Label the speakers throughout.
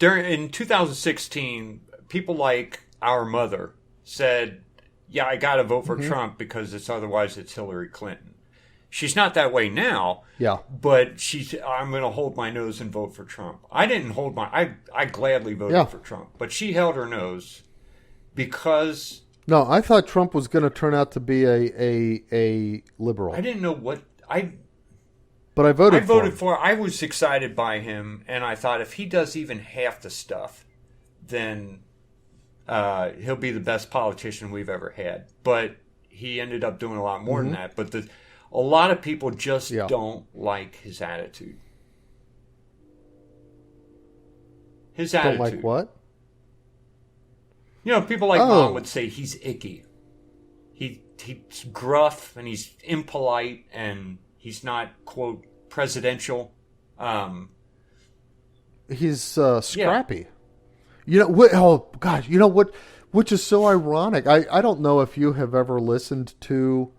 Speaker 1: in 2016, people like our mother said, "Yeah, I got to vote for Trump because otherwise it's Hillary Clinton." She's not that way now.
Speaker 2: Yeah.
Speaker 1: But I'm going to hold my nose and vote for Trump. I didn't hold I gladly voted for Trump, but she held her nose because.
Speaker 2: No, I thought Trump was going to turn out to be a liberal.
Speaker 1: I didn't know what
Speaker 2: But I voted
Speaker 1: for him. I was excited by him, and I thought if he does even half the stuff, then he'll be the best politician we've ever had. But he ended up doing a lot more than that. But a lot of people just don't like his attitude. His attitude.
Speaker 2: Don't like what?
Speaker 1: People like Mom would say he's icky. He's gruff and he's impolite and he's not, quote, presidential.
Speaker 2: He's scrappy. Oh gosh, you know what? Which is so ironic. I don't know if you have ever listened to,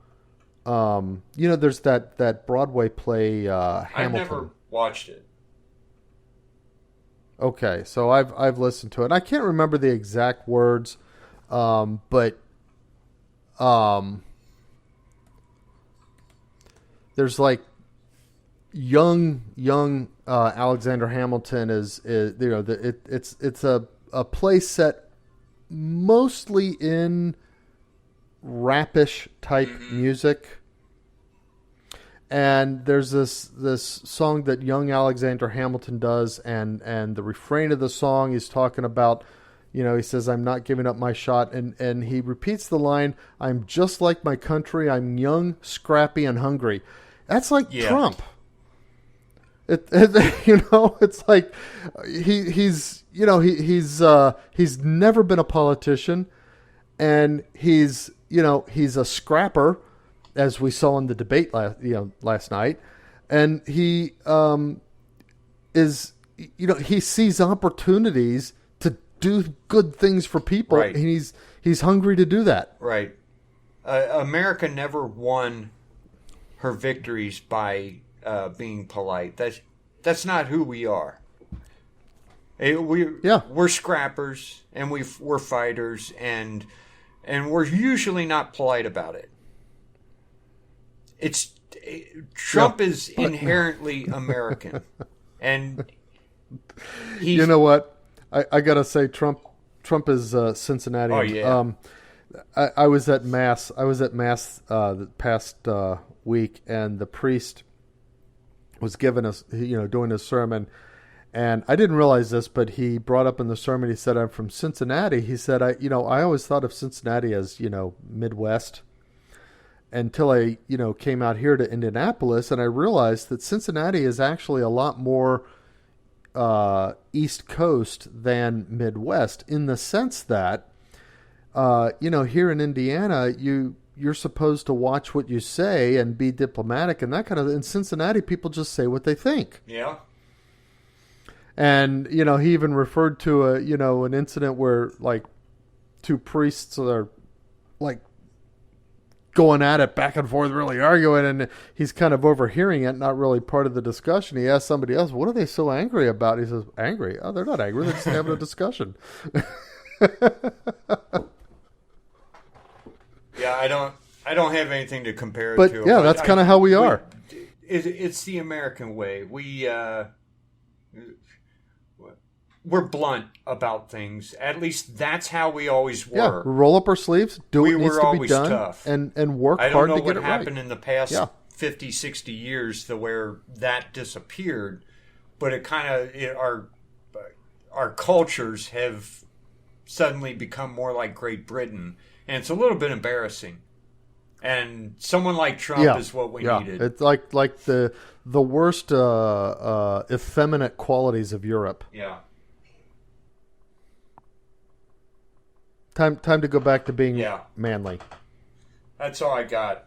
Speaker 2: there's that Broadway play Hamilton.
Speaker 1: I've never watched it.
Speaker 2: Okay, so I've listened to it. I can't remember the exact words, but there's like young Alexander Hamilton is it's a play set mostly in rapish type music. And there's this song that young Alexander Hamilton does, and the refrain of the song is talking about, he says, "I'm not giving up my shot," and he repeats the line, "I'm just like my country. I'm young, scrappy, and hungry." That's like Trump. It's like he's never been a politician, and he's a scrapper, as we saw in the debate last night, and he he sees opportunities to do good things for people,
Speaker 1: right.
Speaker 2: And he's hungry to do that.
Speaker 1: Right. America never won her victories by being polite. That's not who we are. We're scrappers and we're fighters, and we're usually not polite about it. Trump is inherently American, and he's,
Speaker 2: you know what? I gotta say, Trump is Cincinnati.
Speaker 1: Oh yeah.
Speaker 2: I was at mass. The past week, and the priest was giving us, doing his sermon, and I didn't realize this, but he brought up in the sermon. He said, "I'm from Cincinnati." He said, "I always thought of Cincinnati as Midwest." Until I, came out here to Indianapolis, and I realized that Cincinnati is actually a lot more East Coast than Midwest, in the sense that, here in Indiana, you're supposed to watch what you say and be diplomatic and that kind of. In Cincinnati, people just say what they think.
Speaker 1: Yeah.
Speaker 2: And he even referred to an incident where like two priests are like going at it back and forth, really arguing, and he's kind of overhearing it, not really part of the discussion. He asked somebody else, "What are they so angry about?" He says, "Angry? Oh, they're not angry. They're just having a discussion."
Speaker 1: Yeah, I don't have anything to compare
Speaker 2: it
Speaker 1: to.
Speaker 2: Yeah, that's kind of how we are.
Speaker 1: It's the American way. We're blunt about things. At least that's how we always were.
Speaker 2: Yeah, roll up our sleeves, do what needs to be done,
Speaker 1: tough.
Speaker 2: and work hard to get it right.
Speaker 1: I don't know what happened in the past 50, 60 years to where that disappeared, but it kind of our cultures have suddenly become more like Great Britain, and it's a little bit embarrassing. And someone like Trump is what we needed.
Speaker 2: It's like the worst effeminate qualities of Europe.
Speaker 1: Yeah.
Speaker 2: Time to go back to being manly.
Speaker 1: That's all I got.